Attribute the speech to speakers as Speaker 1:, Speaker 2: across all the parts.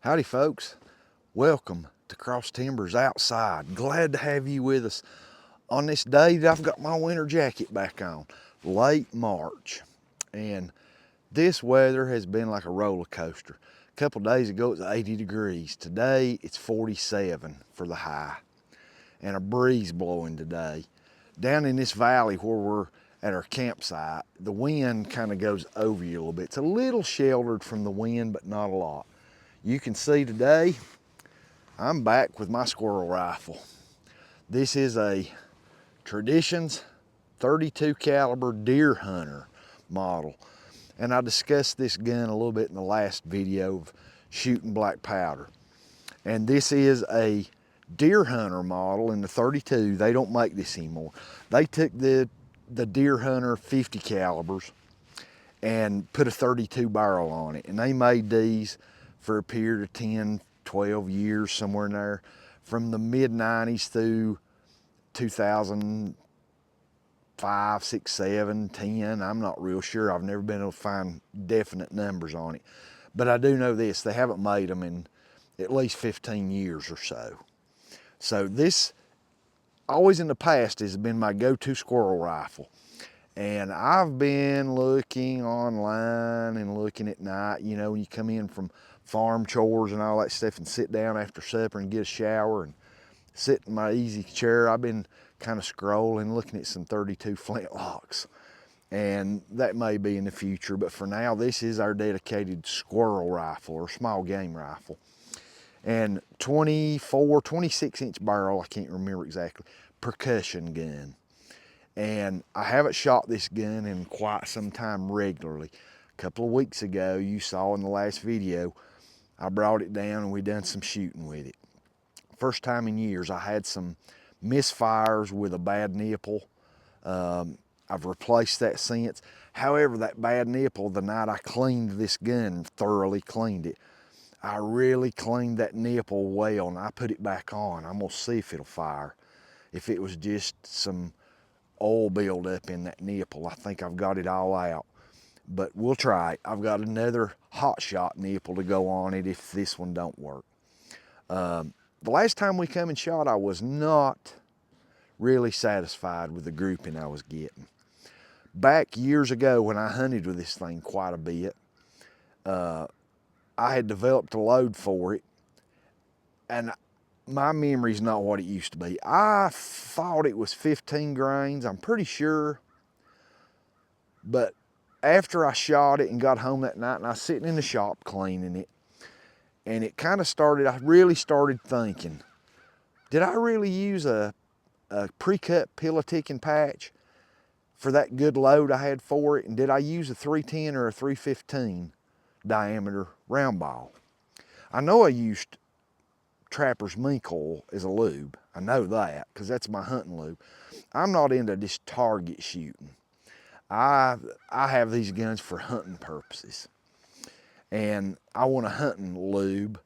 Speaker 1: Howdy folks, welcome to Cross Timbers Outside. Glad to have you with us on this day that I've got my winter jacket back on. Late March, and this weather has been like a roller coaster. A couple days ago it was 80 degrees. Today it's 47 for the high, and a breeze blowing today. Down in this valley where we're at our campsite, the wind kind of goes over you a little bit. It's a little sheltered from the wind, but not a lot. You can see today, I'm back with my squirrel rifle. This is a Traditions 32 caliber deer hunter model. And I discussed this gun a little bit in the last video of shooting black powder. And this is a deer hunter model in the 32. They don't make this anymore. They took the deer hunter 50 calibers and put a 32 barrel on it. And they made these for a period of 10, 12 years, somewhere in there, from the mid 90s through 2005, 6, 7, 10. I'm not real sure. I've never been able to find definite numbers on it. But I do know this, they haven't made them in at least 15 years or so. So this, always in the past, has been my go-to squirrel rifle. And I've been looking online and looking at night, you know, when you come in from farm chores and all that stuff and sit down after supper and get a shower and sit in my easy chair. I've been kind of scrolling, looking at some 32 flintlocks. And that may be in the future, but for now, this is our dedicated squirrel rifle or small game rifle. And 24, 26 inch barrel, I can't remember exactly, percussion gun. And I haven't shot this gun in quite some time regularly. A couple of weeks ago, you saw in the last video, I brought it down and we done some shooting with it. First time in years, I had some misfires with a bad nipple. I've replaced that since. However, that bad nipple, the night I cleaned this gun, thoroughly cleaned it, I really cleaned that nipple well and I put it back on. I'm gonna see if it'll fire. If it was just some oil buildup in that nipple, I think I've got it all out. But we'll try it. I've got another hot shot nipple to go on it if this one don't work. The last time we come and shot, I was not really satisfied with the grouping I was getting. Back years ago when I hunted with this thing quite a bit, I had developed a load for it, and my memory's not what it used to be. I thought it was 15 grains, I'm pretty sure, but after I shot it and got home that night and I was sitting in the shop cleaning it, and it kind of started, I really started thinking, did I really use a pre-cut pill-a-ticking patch for that good load I had for it? And did I use a 310 or a 315 diameter round ball? I know I used Trapper's mink oil as a lube. I know that because that's my hunting lube. I'm not into this target shooting. I have these guns for hunting purposes, and I want a hunting lube.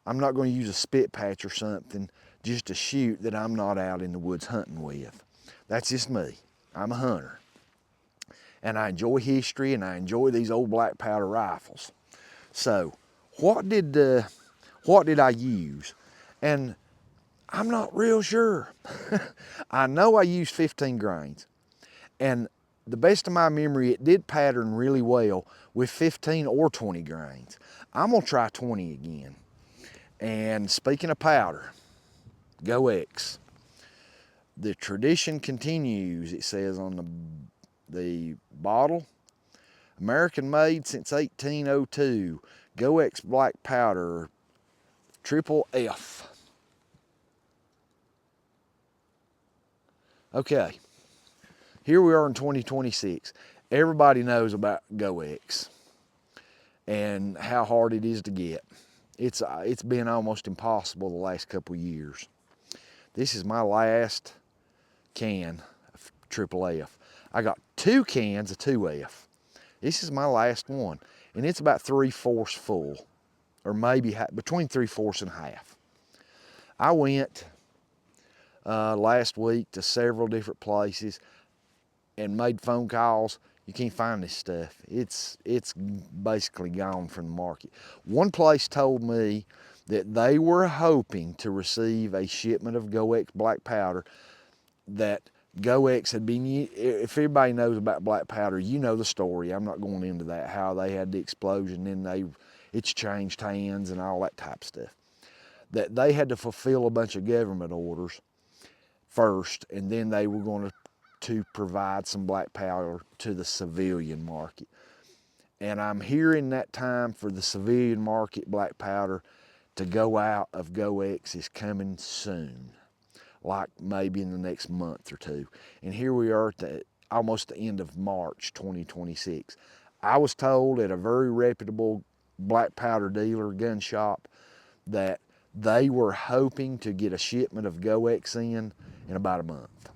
Speaker 1: I'm not going to use a spit patch or something just to shoot that I'm not out in the woods hunting with. That's just me. I'm a hunter, and I enjoy history, and I enjoy these old black powder rifles. So what did I use? And I'm not real sure. I know I used 15 grains, and the best of my memory, it did pattern really well with 15 or 20 grains. I'm gonna try 20 again. And speaking of powder, Go X. The tradition continues, it says on the bottle. American made since 1802. Go X black powder, triple F. Okay. Here we are in 2026. Everybody knows about Go X and how hard it is to get. It's been almost impossible the last couple of years. This is my last can of Triple F. I got 2 cans of 2F. This is my last one, and it's about 3/4 full, or maybe between 3/4 and half. I went last week to several different places and made phone calls. You can't find this stuff. It's basically gone from the market. One place told me that they were hoping to receive a shipment of GoX black powder. That GoX had been, if everybody knows about black powder, you know the story. I'm not going into that, how they had the explosion and it's changed hands and all that type of stuff. That they had to fulfill a bunch of government orders first, and then they were going to provide some black powder to the civilian market. And I'm hearing that time for the civilian market black powder to go out of GoX is coming soon, like maybe in the next month or two. And here we are at almost the end of March 2026. I was told at a very reputable black powder dealer gun shop that they were hoping to get a shipment of GoX in about a month.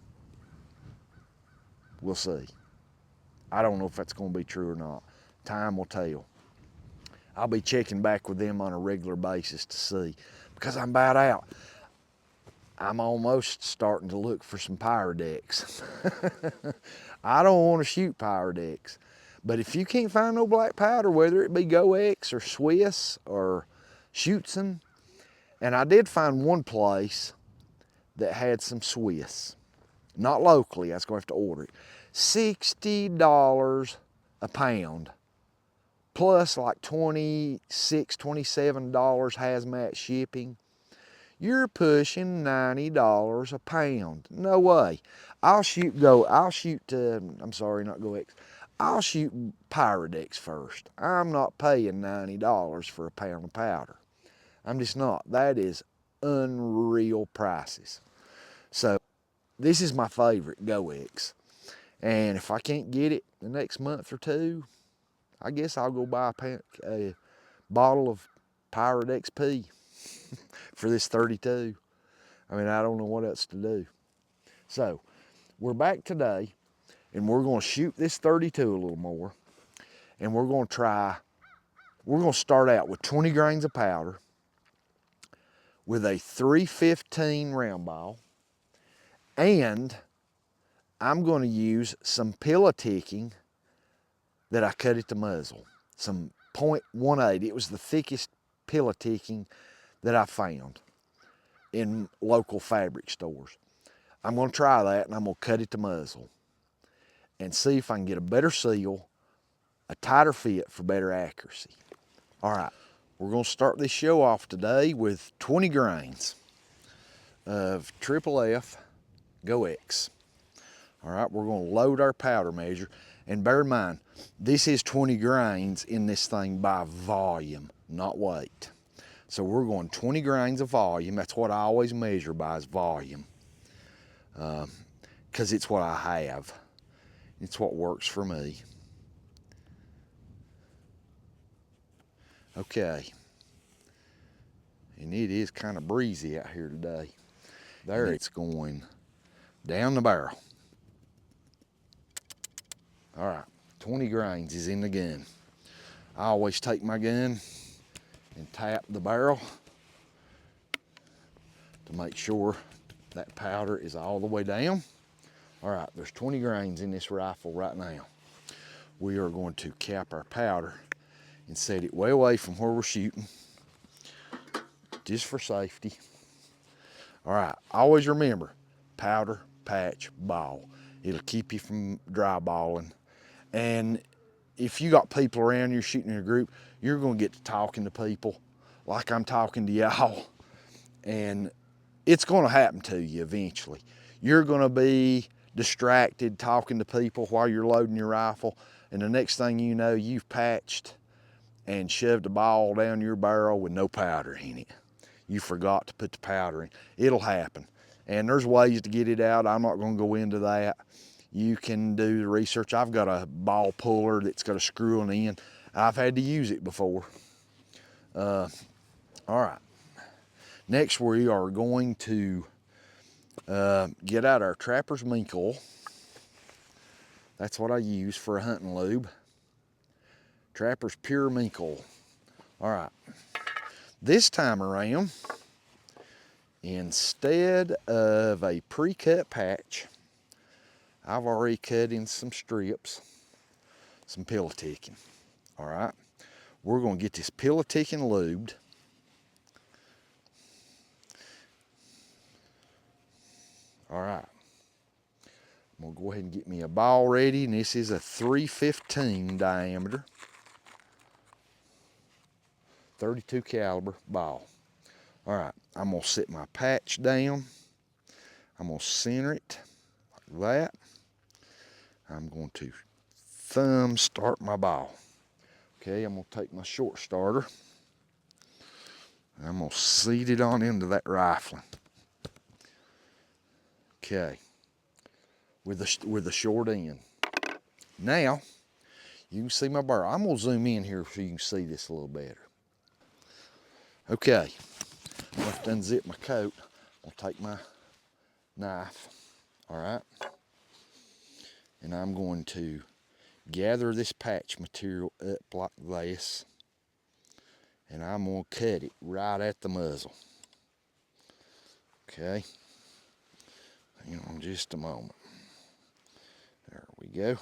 Speaker 1: We'll see. I don't know if that's going to be true or not. Time will tell. I'll be checking back with them on a regular basis to see, because I'm about out. I'm almost starting to look for some Pyrodex. I don't want to shoot Pyrodex, but if you can't find no black powder, whether it be GoX or Swiss or Schutzen, and I did find one place that had some Swiss, not locally, I was going to have to order it. $60 a pound, plus like $26, $27 hazmat shipping. You're pushing $90 a pound. No way. I'll shoot Pyrodex first. I'm not paying $90 for a pound of powder. I'm just not. That is unreal prices. So this is my favorite, GoX. And if I can't get it the next month or two, I guess I'll go buy a bottle of Pyrodex P for this 32. I mean, I don't know what else to do. So we're back today, and we're going to shoot this 32 a little more, and we're going to start out with 20 grains of powder with a 315 round ball, and I'm going to use some pillow ticking that I cut at the muzzle, some .18. It was the thickest pillow ticking that I found in local fabric stores. I'm going to try that, and I'm going to cut at the muzzle and see if I can get a better seal, a tighter fit for better accuracy. All right, we're going to start this show off today with 20 grains of FFF GoX. All right, we're going to load our powder measure, and bear in mind, this is 20 grains in this thing by volume, not weight. So we're going 20 grains of volume. That's what I always measure by, is volume, because it's what I have. It's what works for me. Okay, and it is kind of breezy out here today. There, it's going down the barrel. All right, 20 grains is in the gun. I always take my gun and tap the barrel to make sure that powder is all the way down. All right, there's 20 grains in this rifle right now. We are going to cap our powder and set it way away from where we're shooting, just for safety. All right, always remember, powder, patch, ball. It'll keep you from dry balling. And if you got people around you shooting in a group, you're gonna get to talking to people like I'm talking to y'all, and it's gonna happen to you eventually. You're gonna be distracted talking to people while you're loading your rifle, and the next thing you know, you've patched and shoved a ball down your barrel with no powder in it. You forgot to put the powder in. It'll happen, and there's ways to get it out. I'm not gonna go into that. You can do the research. I've got a ball puller that's got a screw on the end. I've had to use it before. All right. Next, we are going to get out our Trapper's mink oil. That's what I use for a hunting lube. Trapper's pure mink oil. All right. This time around, instead of a pre-cut patch, I've already cut in some strips, some pillow ticking. All right, we're gonna get this pillow ticking lubed, All right. I'm gonna go ahead and get me a ball ready, and this is a 315 diameter, 32 caliber ball. All right, I'm gonna set my patch down. I'm gonna center it like that. I'm going to thumb start my ball. Okay, I'm gonna take my short starter. I'm gonna seat it on into that rifling. Okay, with the short end. Now, you can see my barrel. I'm gonna zoom in here so you can see this a little better. Okay, I'm gonna have to unzip my coat. I'll take my knife, all right? And I'm going to gather this patch material up like this, and I'm gonna cut it right at the muzzle. Okay, hang on just a moment. There we go.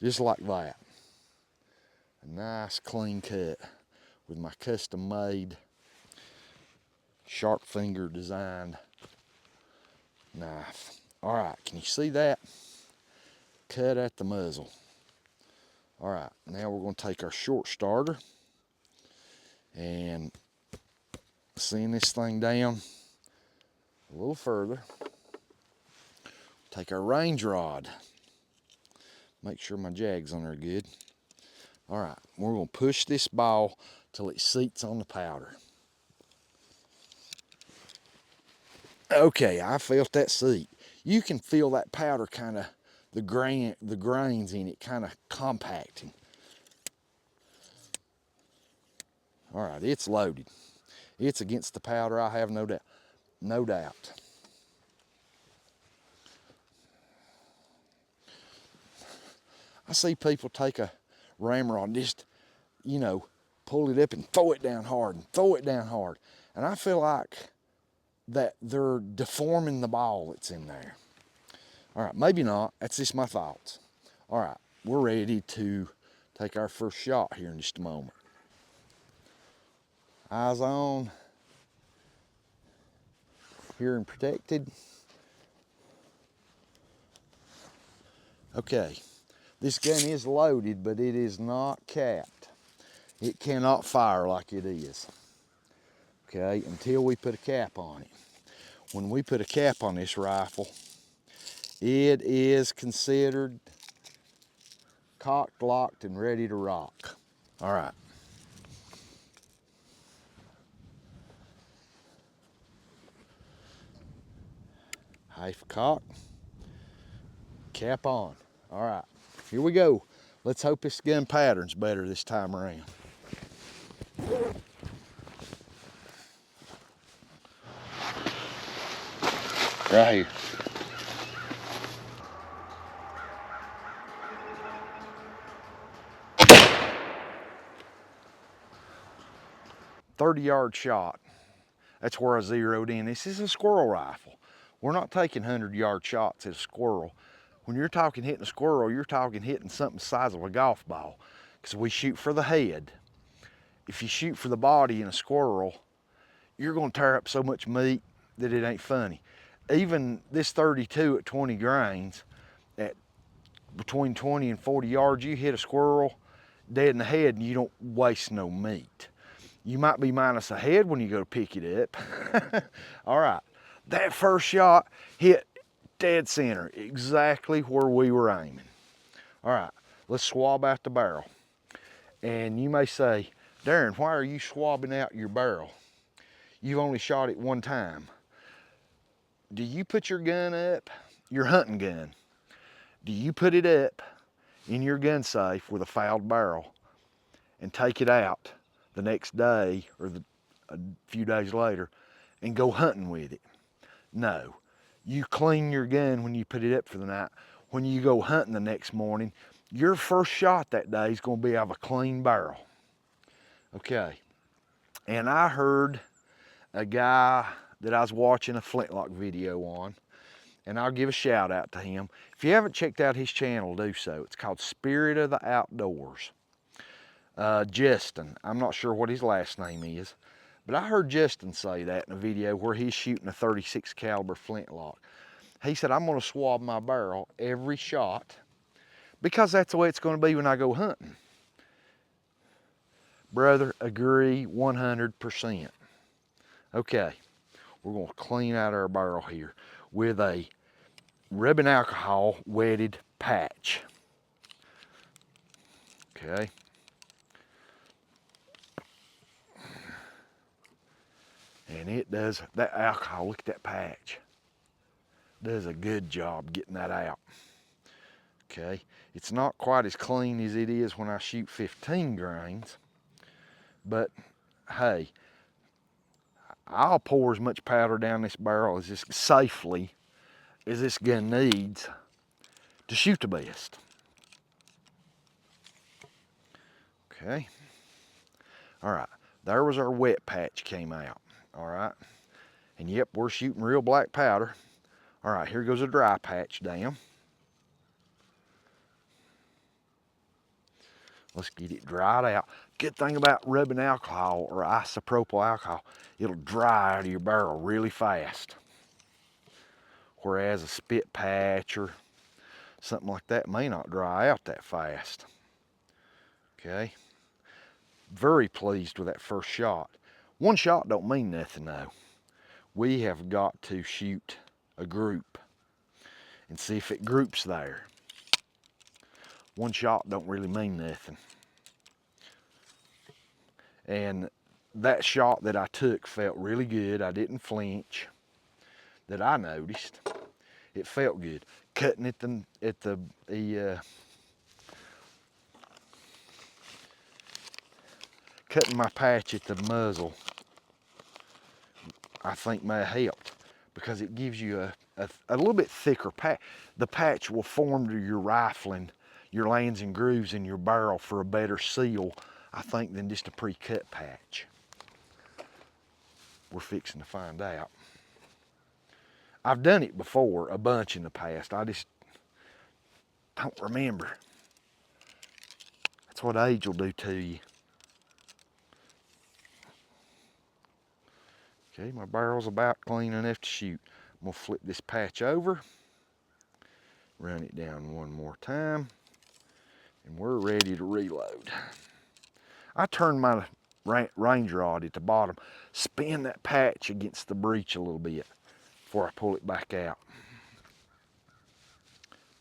Speaker 1: Just like that. A nice clean cut with my custom made sharp finger designed knife. All right, can you see that? Cut at the muzzle. All right, now we're gonna take our short starter and send this thing down a little further. Take our range rod. Make sure my jags on there good. All right, we're gonna push this ball till it seats on the powder. Okay, I felt that seat. You can feel that powder kind of, the grains in it kind of compacting. All right, it's loaded. It's against the powder, I have no doubt. No doubt. I see people take a ramrod and just, you know, pull it up and throw it down hard and throw it down hard. And I feel like that they're deforming the ball that's in there. All right, maybe not. That's just my thoughts. All right, we're ready to take our first shot here in just a moment. Eyes on. Hearing protected. Okay, this gun is loaded, but it is not capped. It cannot fire like it is. Okay, until we put a cap on it. When we put a cap on this rifle, it is considered cocked, locked, and ready to rock. All right. Half cock, cap on. All right, here we go. Let's hope this gun pattern's better this time around. Right here. .30-yard shot. That's where I zeroed in. This is a squirrel rifle. We're not taking 100-yard shots at a squirrel. When you're talking hitting a squirrel, you're talking hitting something the size of a golf ball, because we shoot for the head. If you shoot for the body in a squirrel, you're gonna tear up so much meat that it ain't funny. Even this 32 at 20 grains, at between 20 and 40 yards, you hit a squirrel dead in the head and you don't waste no meat. You might be minus a head when you go to pick it up. All right, that first shot hit dead center, exactly where we were aiming. All right, let's swab out the barrel. And you may say, Darren, why are you swabbing out your barrel? You've only shot it one time. Do you put your gun up, your hunting gun, do you put it up in your gun safe with a fouled barrel and take it out the next day or a few days later and go hunting with it? No. You clean your gun when you put it up for the night. When you go hunting the next morning, your first shot that day is going to be out of a clean barrel. Okay. And I heard a guy that I was watching a flintlock video on, and I'll give a shout out to him. If you haven't checked out his channel, do so. It's called Spirit of the Outdoors. Justin. I'm not sure what his last name is, but I heard Justin say that in a video where he's shooting a 36 caliber flintlock. He said, I'm gonna swab my barrel every shot because that's the way it's gonna be when I go hunting. Brother, agree 100%. Okay, we're gonna clean out our barrel here with a rubbing alcohol wetted patch. Okay. And it does, that alcohol, look at that patch. Does a good job getting that out. Okay, it's not quite as clean as it is when I shoot 15 grains, but hey, I'll pour as much powder down this barrel as this safely as this gun needs to shoot the best. Okay, all right, there was our wet patch came out, all right, and yep, we're shooting real black powder. All right, here goes a dry patch down. Let's get it dried out. Good thing about rubbing alcohol or isopropyl alcohol, it'll dry out of your barrel really fast. Whereas a spit patch or something like that may not dry out that fast. Okay, very pleased with that first shot. One shot don't mean nothing though. We have got to shoot a group and see if it groups there. One shot don't really mean nothing. And that shot that I took felt really good. I didn't flinch, that I noticed. It felt good. Cutting at the cutting my patch at the muzzle, I think may have helped because it gives you a little bit thicker patch. The patch will form to your rifling, your lands and grooves in your barrel for a better seal, I think, than just a pre-cut patch. We're fixing to find out. I've done it before a bunch in the past. I just don't remember. That's what age will do to you. Okay, my barrel's about clean enough to shoot. I'm gonna flip this patch over, run it down one more time, and we're ready to reload. I turn my range rod at the bottom, spin that patch against the breech a little bit before I pull it back out.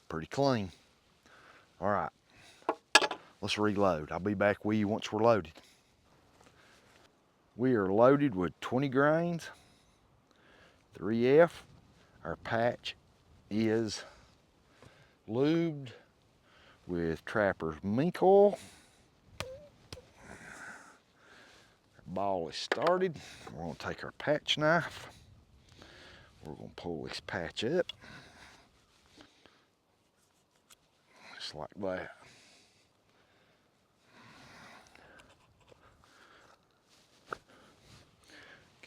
Speaker 1: Pretty clean. All right, let's reload. I'll be back with you once we're loaded. We are loaded with 20 grains, 3F. Our patch is lubed with Trapper's mink oil. Our ball is started. We're gonna take our patch knife. We're gonna pull this patch up. Just like that.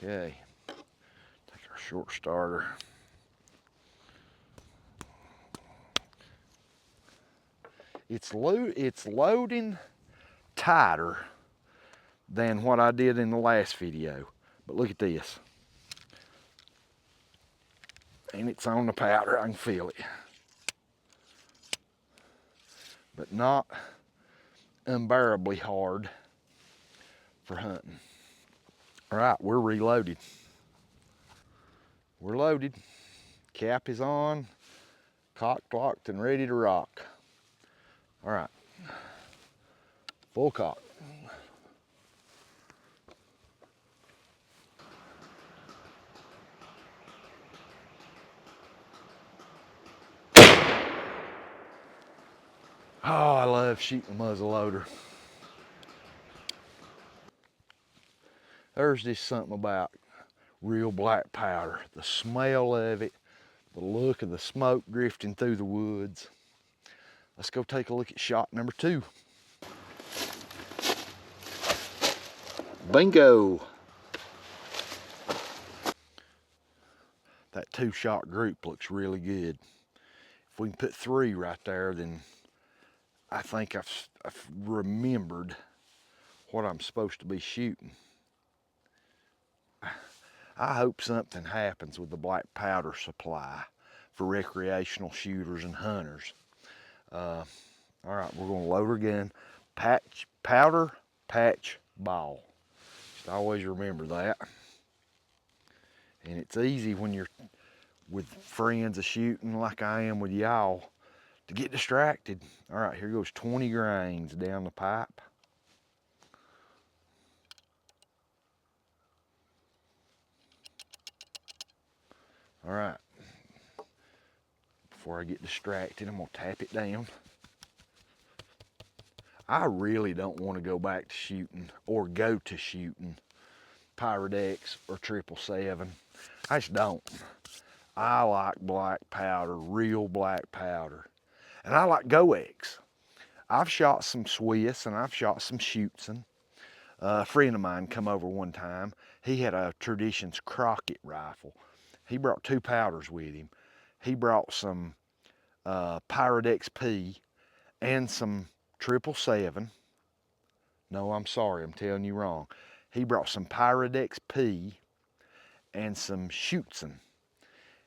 Speaker 1: Okay, take our short starter. It's loading tighter than what I did in the last video. But look at this. And it's on the powder, I can feel it. But not unbearably hard for hunting. All right, we're reloaded. We're loaded. Cap is on, cocked, locked, and ready to rock. All right, full cock. Oh, I love shooting a muzzleloader. There's just something about real black powder. The smell of it, the look of the smoke drifting through the woods. Let's go take a look at shot number 2. Bingo! That 2-shot group looks really good. If we can put 3 right there, then I think I've remembered what I'm supposed to be shooting. I hope something happens with the black powder supply for recreational shooters and hunters. All right, we're gonna load our gun. Powder, patch, ball. Just always remember that. And it's easy when you're with friends a shooting like I am with y'all to get distracted. All right, here goes 20 grains down the pipe. All right, before I get distracted, I'm gonna tap it down. I really don't want to go back to shooting or go to shooting Pyrodex or 777. I just don't. I like black powder, real black powder. And I like Go-X. I've shot some Swiss and I've shot some Schutzen. A friend of mine come over one time. He had a Traditions Crockett rifle. He brought 2 powders with him. He brought some Pyrodex P and some 777. No, I'm sorry, I'm telling you wrong. He brought some Pyrodex P and some Schutzen.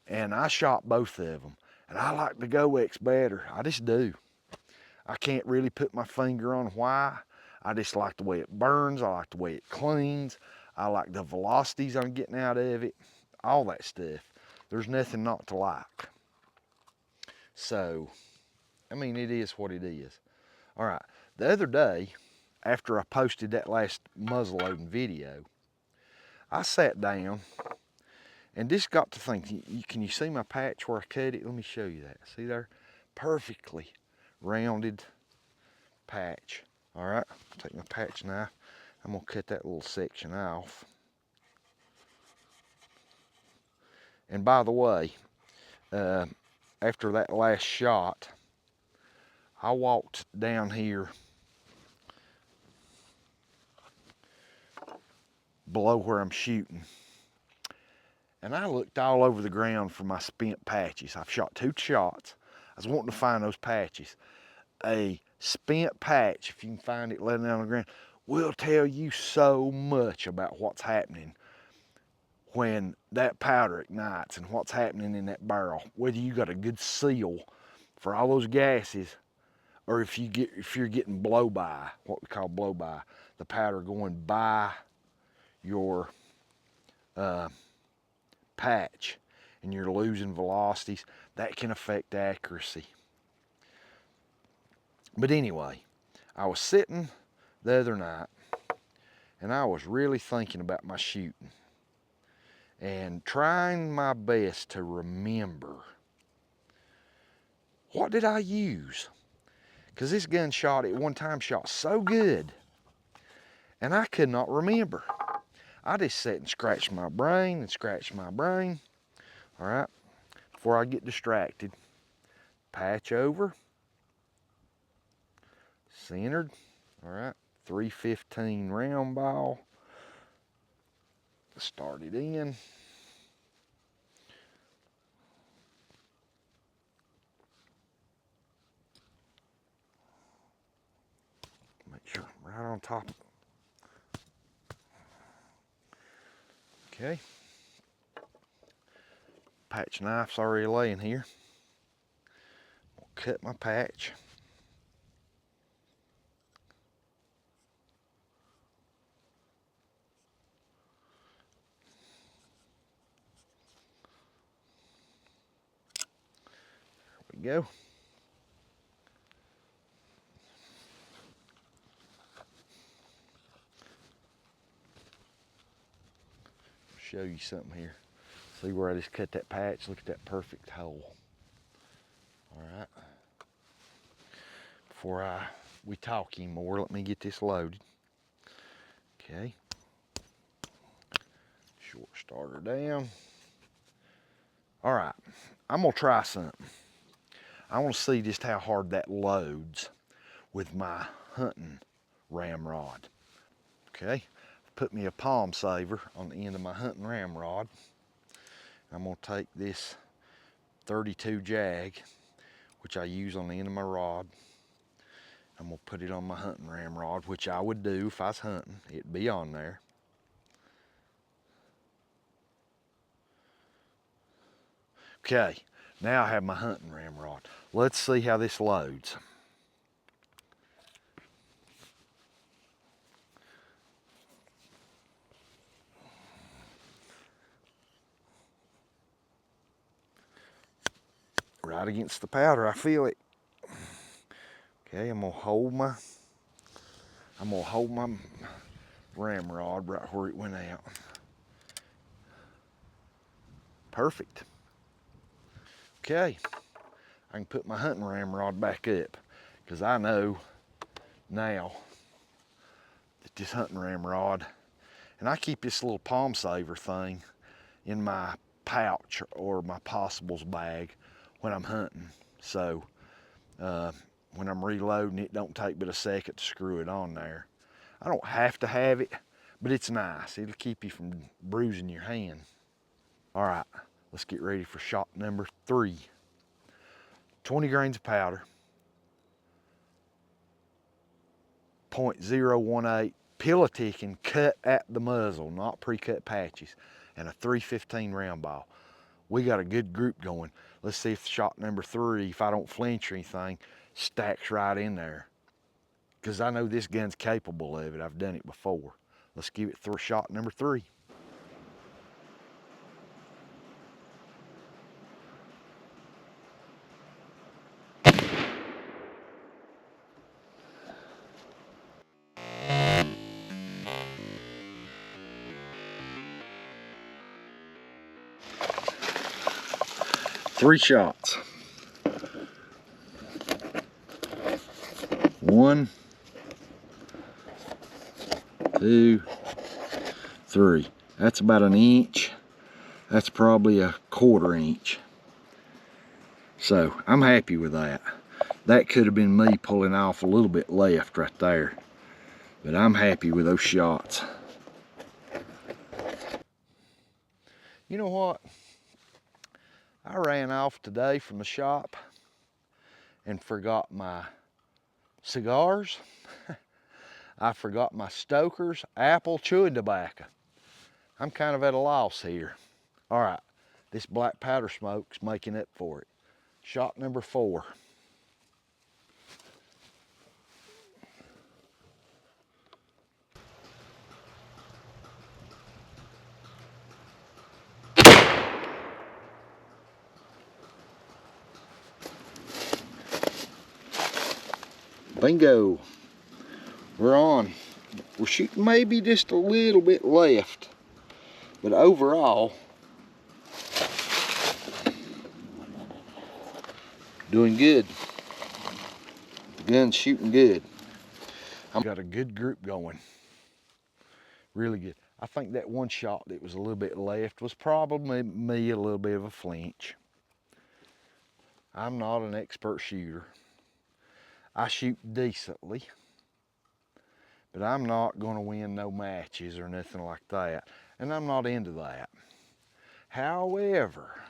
Speaker 1: And I shot both of them. And I like the Go-X better. I just do. I can't really put my finger on why. I just like the way it burns. I like the way it cleans. I like the velocities I'm getting out of it. All that stuff. There's nothing not to like. So, I mean, it is what it is. All right. The other day, after I posted that last muzzleloading video, I sat down and just got to thinking, can you see my patch where I cut it? Let me show you that. See there? Perfectly rounded patch. All right, take my patch knife. I'm gonna cut that little section off. And by the way, after that last shot, I walked down here below where I'm shooting, and I looked all over the ground for my spent patches. I've shot 2 shots. I was wanting to find those patches. A spent patch, if you can find it laying down on the ground, will tell you so much about what's happening when that powder ignites and what's happening in that barrel. Whether you got a good seal for all those gases, or if you're getting blow by, what we call blow by, the powder going by your patch and you're losing velocities, that can affect accuracy. But anyway, I was sitting the other night and I was really thinking about my shooting and trying my best to remember, what did I use? Because this gun shot at one time shot so good and I could not remember. I just sat and scratched my brain and scratched my brain. All right, before I get distracted, patch over, centered. All right, 315 round ball. Start it in. Make sure I'm right on top. Okay. Patch knife's already laying here. I'll cut my patch. There we go. Show you something here. See where I just cut that patch? Look at that perfect hole. All right. Before we talk anymore, let me get this loaded. Okay. Short starter down. All right, I'm gonna try something. I wanna see just how hard that loads with my hunting ramrod. Okay, put me a palm saver on the end of my hunting ramrod. I'm gonna take this 32 Jag, which I use on the end of my rod. I'm gonna put it on my hunting ramrod, which I would do if I was hunting. It'd be on there. Okay, now I have my hunting ramrod. Let's see how this loads. Right against the powder, I feel it. Okay, I'm gonna hold my ramrod right where it went out. Perfect. Okay, I can put my hunting ramrod back up because I know now that this hunting ramrod, and I keep this little palm saver thing in my pouch or my possibles bag when I'm hunting. So when I'm reloading, it don't take but a second to screw it on there. I don't have to have it, but it's nice. It'll keep you from bruising your hand. All right, let's get ready for shot number 3. 20 grains of powder, .018 pill-a-ticking cut at the muzzle, not pre-cut patches, and a 315 round ball. We got a good group going. Let's see if shot number 3, if I don't flinch or anything, stacks right in there. Because I know this gun's capable of it. I've done it before. Let's give it through shot number 3. Three shots. 1, 2, 3. That's about an inch. That's probably a 1/4 inch. So I'm happy with that. That could have been me pulling off a little bit left right there. But I'm happy with those shots. You know what? I ran off today from the shop and forgot my cigars. I forgot my Stoker's apple chewing tobacco. I'm kind of at a loss here. All right, this black powder smoke's making up for it. Shot number 4. Bingo, we're on. We're shooting maybe just a little bit left, but overall, doing good. The gun's shooting good. I've got a good group going, really good. I think that one shot that was a little bit left was probably me a little bit of a flinch. I'm not an expert shooter. I shoot decently, but I'm not going to win no matches or nothing like that, and I'm not into that. However,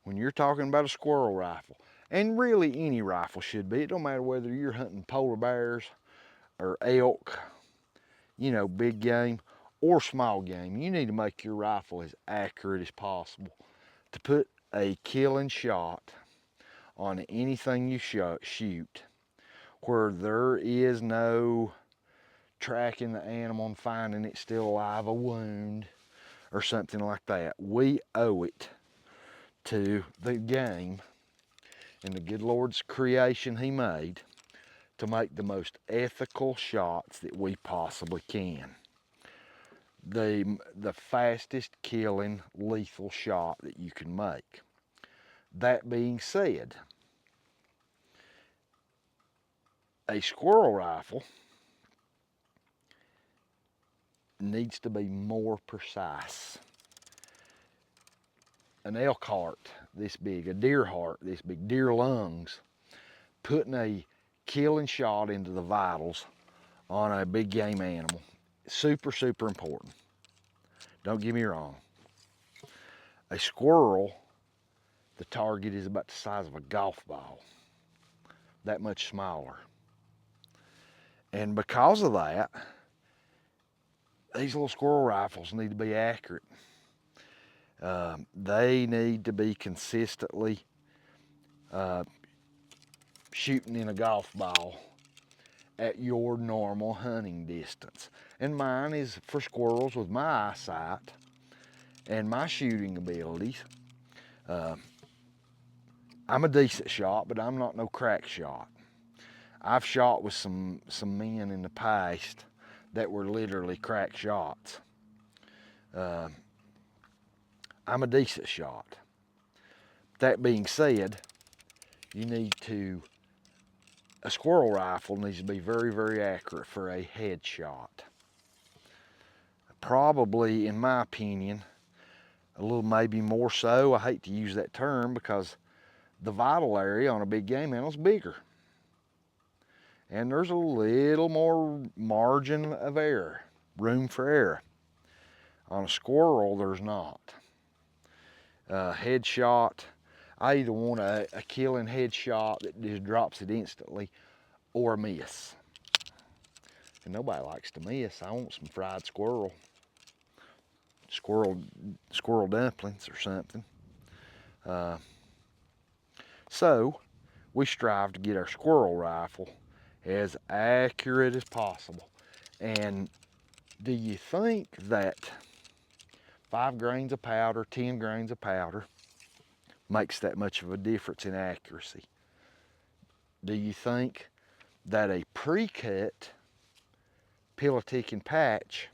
Speaker 1: when you're talking about a squirrel rifle, and really any rifle should be, it don't matter whether you're hunting polar bears or elk, you know, big game or small game, you need to make your rifle as accurate as possible to put a killing shot on anything you shoot where there is no tracking the animal and finding it still alive, a wound or something like that. We owe it to the game and the good Lord's creation he made to make the most ethical shots that we possibly can. The fastest killing lethal shot that you can make. That being said, a squirrel rifle needs to be more precise. An elk heart this big, a deer heart this big, deer lungs, putting a killing shot into the vitals on a big game animal, super, super important. Don't get me wrong. A squirrel, the target is about the size of a golf ball, that much smaller. And because of that, these little squirrel rifles need to be accurate. They need to be consistently shooting in a golf ball at your normal hunting distance. And mine is for squirrels with my eyesight and my shooting abilities. I'm a decent shot, but I'm not no crack shot. I've shot with some men in the past that were literally crack shots. I'm a decent shot. That being said, a squirrel rifle needs to be very, very accurate for a headshot. Probably, in my opinion, a little maybe more so. I hate to use that term because the vital area on a big game animal is bigger. And there's a little more margin of error, room for error. On a squirrel, there's not. Headshot, I either want a killing headshot that just drops it instantly or a miss. And nobody likes to miss. I want some fried squirrel dumplings or something. So we strive to get our squirrel rifle as accurate as possible. And do you think that 5 grains of powder, 10 grains of powder makes that much of a difference in accuracy? Do you think that a pre-cut pill-a-ticking patch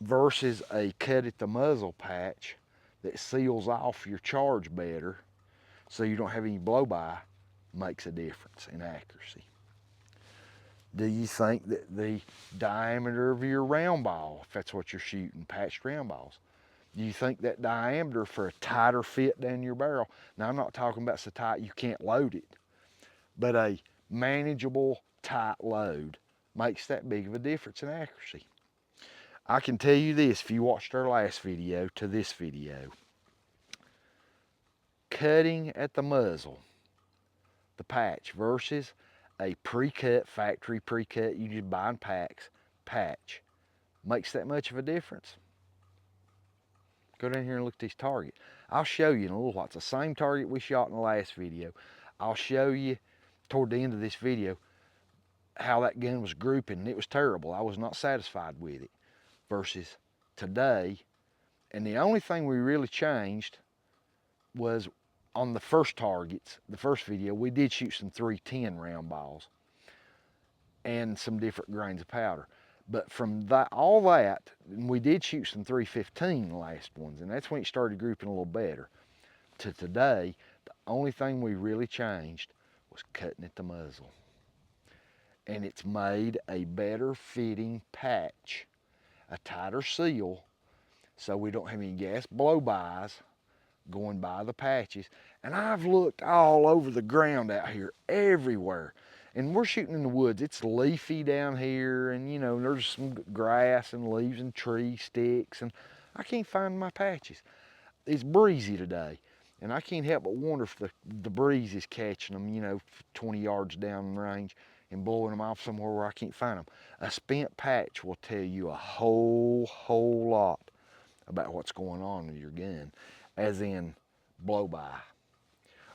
Speaker 1: versus a cut at the muzzle patch that seals off your charge better so you don't have any blow-by makes a difference in accuracy? Do you think that the diameter of your round ball, if that's what you're shooting, patched round balls, do you think that diameter for a tighter fit down your barrel? Now, I'm not talking about so tight you can't load it, but a manageable tight load makes that big of a difference in accuracy. I can tell you this, if you watched our last video to this video, cutting at the muzzle, the patch, versus a pre-cut, factory pre-cut, you just buy in packs, patch, makes that much of a difference. Go down here and look at this target. I'll show you in a little while. It's the same target we shot in the last video. I'll show you toward the end of this video how that gun was grouping, and it was terrible. I was not satisfied with it versus today. And the only thing we really changed was on the first targets, the first video, we did shoot some 310 round balls and some different grains of powder. But from all that, we did shoot some 315 last ones, and that's when it started grouping a little better. To today, the only thing we really changed was cutting at the muzzle. And it's made a better fitting patch, a tighter seal, so we don't have any gas blow-bys going by the patches. And I've looked all over the ground out here, everywhere. And we're shooting in the woods. It's leafy down here, and you know, there's some grass and leaves and tree sticks, and I can't find my patches. It's breezy today, and I can't help but wonder if the breeze is catching them, you know, 20 yards down the range and blowing them off somewhere where I can't find them. A spent patch will tell you a whole lot about what's going on with your gun, as in blow-by.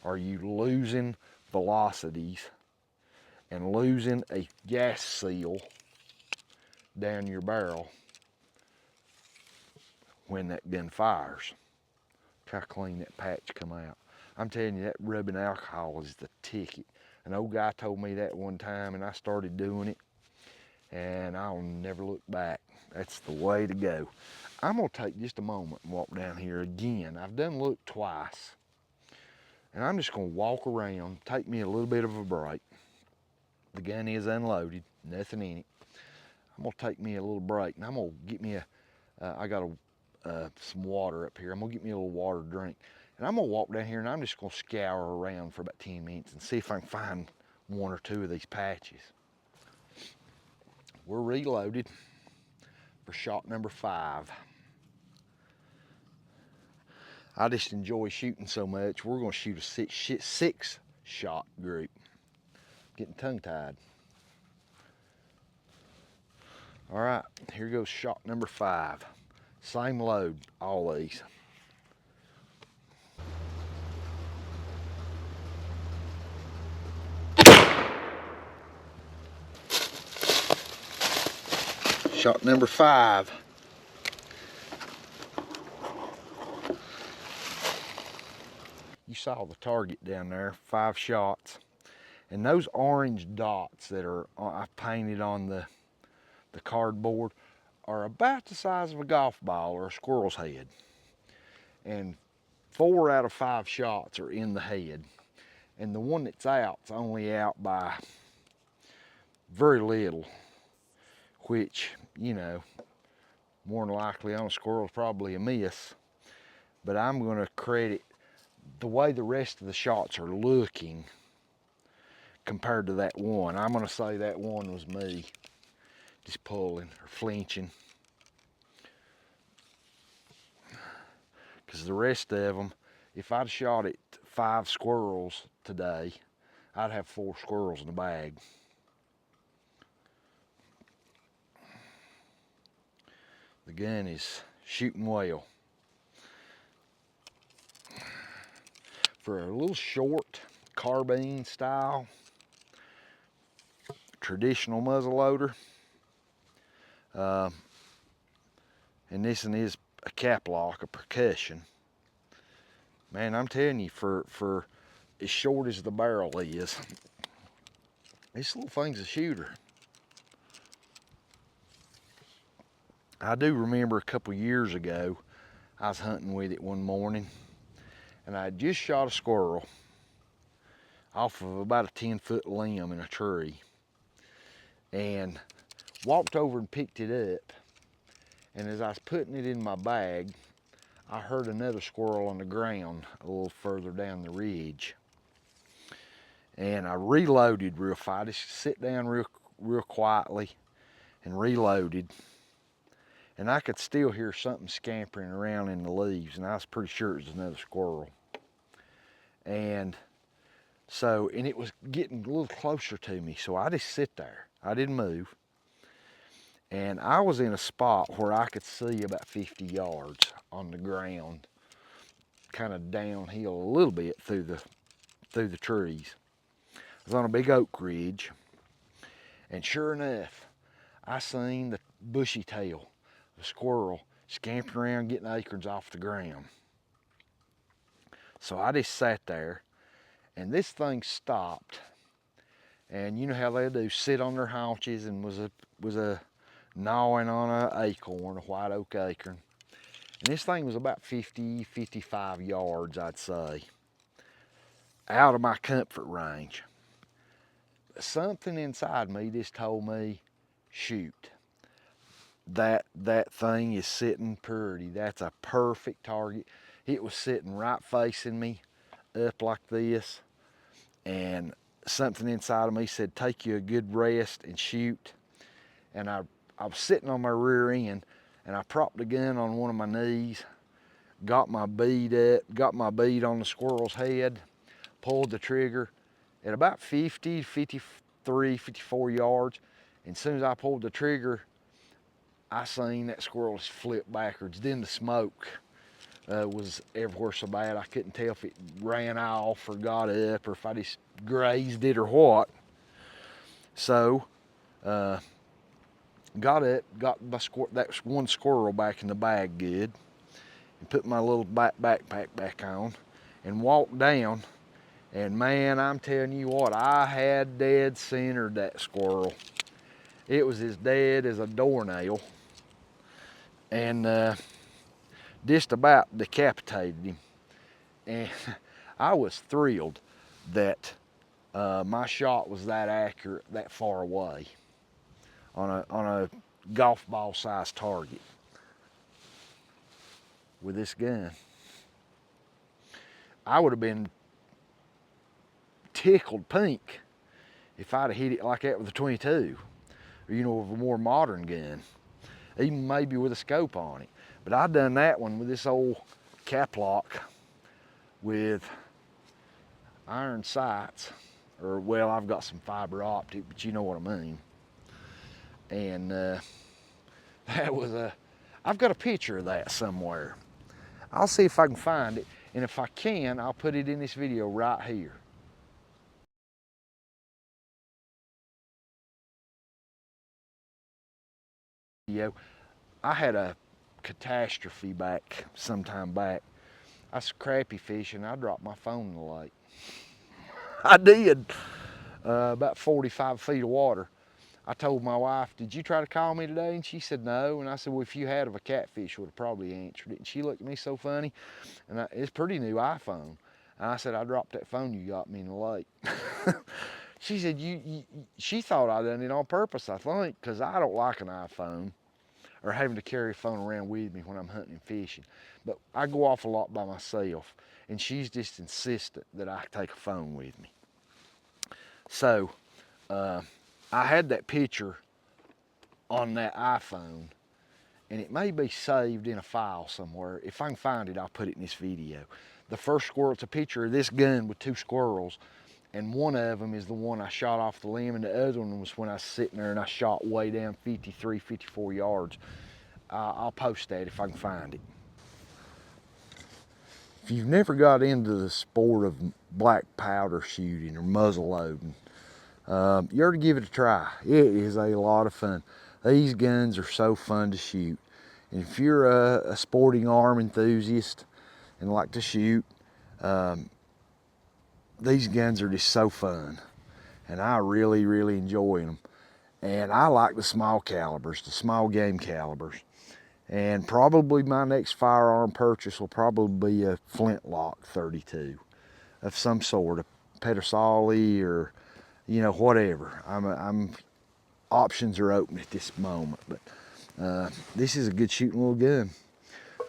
Speaker 1: Are you losing velocities and losing a gas seal down your barrel when that gun fires? Look how clean that patch come out. I'm telling you, that rubbing alcohol is the ticket. An old guy told me that one time, and I started doing it, and I'll never look back. That's the way to go. I'm gonna take just a moment and walk down here again. I've done looked twice, and I'm just gonna walk around, take me a little bit of a break. The gun is unloaded, nothing in it. I'm gonna take me a little break, and I'm gonna get me I got some water up here. I'm gonna get me a little water to drink. And I'm gonna walk down here and I'm just gonna scour around for about 10 minutes and see if I can find 1 or 2 of these patches. We're reloaded for shot number 5. I just enjoy shooting so much. We're gonna shoot a 6 shot group. Getting tongue tied. All right, here goes shot number 5. Same load, all these. Shot number 5. You saw the target down there, 5 shots. And those orange dots that are I've painted on the cardboard are about the size of a golf ball or a squirrel's head. And 4 out of 5 shots are in the head. And the one that's out's only out by very little, which, you know, more than likely on a squirrel's probably a miss. But I'm going to credit the way the rest of the shots are looking compared to that one. I'm going to say that one was me just pulling or flinching, because the rest of them, if I'd shot at 5 squirrels today, I'd have 4 squirrels in the bag. The gun is shooting well. For a little short carbine style traditional muzzleloader, and this one is a cap lock, a percussion. Man, I'm telling you, for as short as the barrel is, this little thing's a shooter. I do remember a couple years ago, I was hunting with it one morning, and I had just shot a squirrel off of about a 10-foot limb in a tree, and walked over and picked it up, and as I was putting it in my bag, I heard another squirrel on the ground a little further down the ridge. And I reloaded real fast. I just sit down real quietly and reloaded. And I could still hear something scampering around in the leaves, and I was pretty sure it was another squirrel. And so, and it was getting a little closer to me, so I just sit there. I didn't move. And I was in a spot where I could see about 50 yards on the ground, kind of downhill a little bit through the trees. I was on a big oak ridge, and sure enough, I seen the bushy tail of a squirrel scampering around getting acorns off the ground. So I just sat there, and this thing stopped. And you know how they do, sit on their haunches, and was a gnawing on an acorn, a white oak acorn. And this thing was about 50, 55 yards, I'd say, out of my comfort range. Something inside me just told me, shoot. That thing is sitting pretty. That's a perfect target. It was sitting right facing me, up like this, and something inside of me said, take you a good rest and shoot. And I was sitting on my rear end, and I propped the gun on one of my knees, got my bead up, got my bead on the squirrel's head, pulled the trigger at about 50, 53, 54 yards. And as soon as I pulled the trigger, I seen that squirrel just flip backwards. Then the smoke was everywhere so bad I couldn't tell if it ran off or got up or if I just grazed it or what. So, got up, got that one squirrel back in the bag good, and put my little backpack back on, and walked down. And man, I'm telling you what, I had dead centered that squirrel. It was as dead as a doornail, and just about decapitated him. And I was thrilled that my shot was that accurate, that far away on a golf ball sized target with this gun. I would have been tickled pink if I'd have hit it like that with a 22, or you know, with a more modern gun, even maybe with a scope on it. But I done that one with this old cap lock with iron sights, or well, I've got some fiber optic, but you know what I mean. And That was I've got a picture of that somewhere. I'll see if I can find it, and if I can, I'll put it in this video right here. I had a catastrophe back sometime back. I was crappie fishing. I dropped my phone in the lake. I did. About 45 feet of water. I told my wife, "Did you try to call me today?" And she said no. And I said, "Well, if you had of a catfish, would have probably answered it." And she looked at me so funny. And it's a pretty new iPhone. And I said, "I dropped that phone you got me in the lake." She said, she thought I done it on purpose, I think, because I don't like an iPhone or having to carry a phone around with me when I'm hunting and fishing. But I go off a lot by myself, and she's just insistent that I take a phone with me. So I had that picture on that iPhone, and it may be saved in a file somewhere. If I can find it, I'll put it in this video. The first squirrel, it's a picture of this gun with 2 squirrels, and one of them is the one I shot off the limb, and the other one was when I was sitting there and I shot way down 53, 54 yards. I'll post that if I can find it. If you've never got into the sport of black powder shooting or muzzle loading, you ought to give it a try. It is a lot of fun. These guns are so fun to shoot. And if you're a sporting arm enthusiast and like to shoot, these guns are just so fun. And I really, really enjoy them. And I like the small calibers, the small game calibers. And probably my next firearm purchase will probably be a flintlock 32 of some sort, a Pedersoli or, you know, whatever. Options are open at this moment, but this is a good shooting little gun.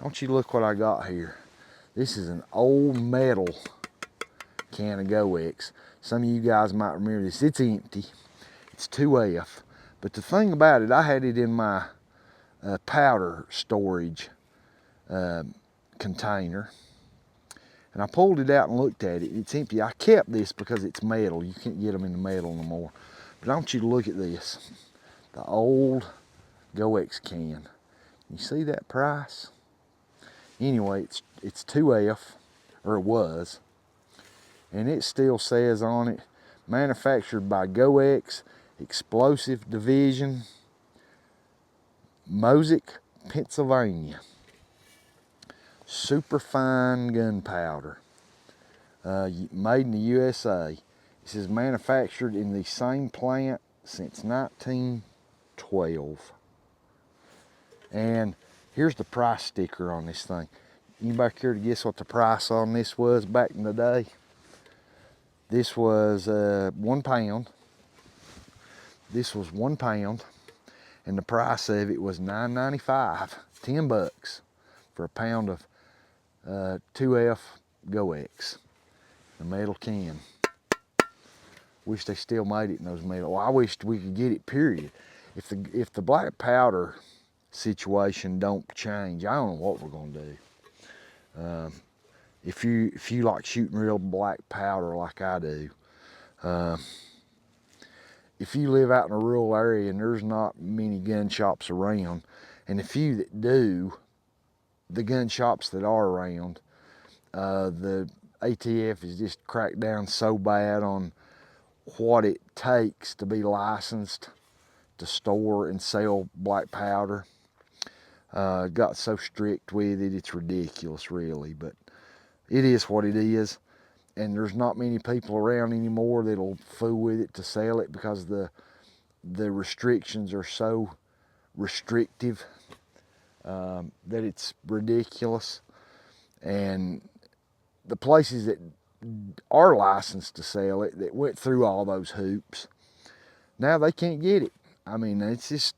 Speaker 1: Don't you look what I got here. This is an old metal can of Go-X. Some of you guys might remember this. It's empty. It's 2F. But the thing about it, I had it in my powder storage container, and I pulled it out and looked at it. It's empty. I kept this because it's metal. You can't get them in the metal no more. But I want you to look at this. The old Go-X can. You see that price? Anyway, it's 2F, or it was, and it still says on it, manufactured by Go-X Explosive Division, Mosick, Pennsylvania. Super fine gunpowder, made in the USA. It says manufactured in the same plant since 1912. And here's the price sticker on this thing. Anybody care to guess what the price on this was back in the day? This was 1 pound. This was 1 pound, and the price of it was $9.95, 10 bucks for a pound of 2F Go-X, the metal can. Wish they still made it in those metal. Well, I wished we could get it, period. If the black powder situation don't change, I don't know what we're gonna do. If you like shooting real black powder like I do, if you live out in a rural area and there's not many gun shops around, and the few that do, the gun shops that are around, the ATF has just cracked down so bad on what it takes to be licensed to store and sell black powder. Got so strict with it, it's ridiculous really, but it is what it is. And there's not many people around anymore that'll fool with it to sell it because the restrictions are so restrictive that it's ridiculous. And the places that are licensed to sell it, that went through all those hoops, now they can't get it. I mean, it's just,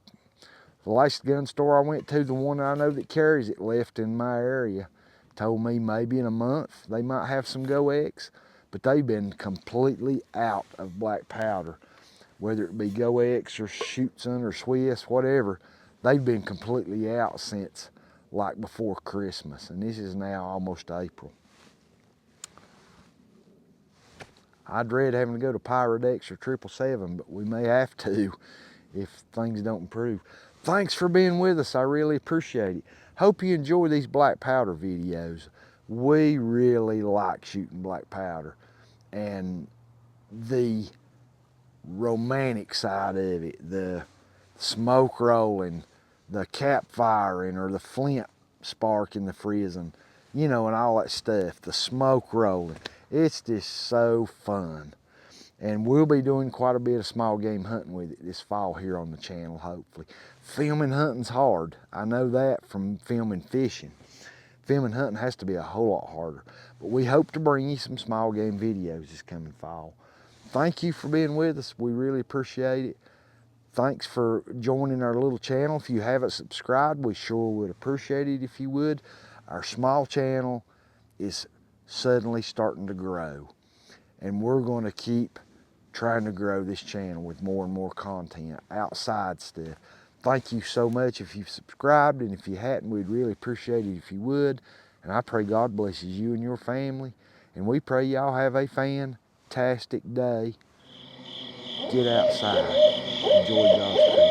Speaker 1: the last gun store I went to, the one I know that carries it left in my area, told me maybe in a month they might have some Go-X, but they've been completely out of black powder. Whether it be Go-X or Shootson or Swiss, whatever, they've been completely out since like before Christmas, and this is now almost April. I dread having to go to Pyrodex or 777, but we may have to if things don't improve. Thanks for being with us. I really appreciate it. Hope you enjoy these black powder videos. We really like shooting black powder, and the romantic side of it, the smoke rolling, the cap firing, or the flint sparking the frizzing, you know, and all that stuff, the smoke rolling. It's just so fun. And we'll be doing quite a bit of small game hunting with it this fall here on the channel, hopefully. Filming hunting's hard. I know that from filming fishing. Filming hunting has to be a whole lot harder. But we hope to bring you some small game videos this coming fall. Thank you for being with us. We really appreciate it. Thanks for joining our little channel. If you haven't subscribed, we sure would appreciate it if you would. Our small channel is suddenly starting to grow, and we're going to keep trying to grow this channel with more and more content, outside stuff. Thank you so much if you've subscribed, and if you hadn't, we'd really appreciate it if you would. And I pray God blesses you and your family, and we pray y'all have a fantastic day. Get outside. Enjoy God's creation.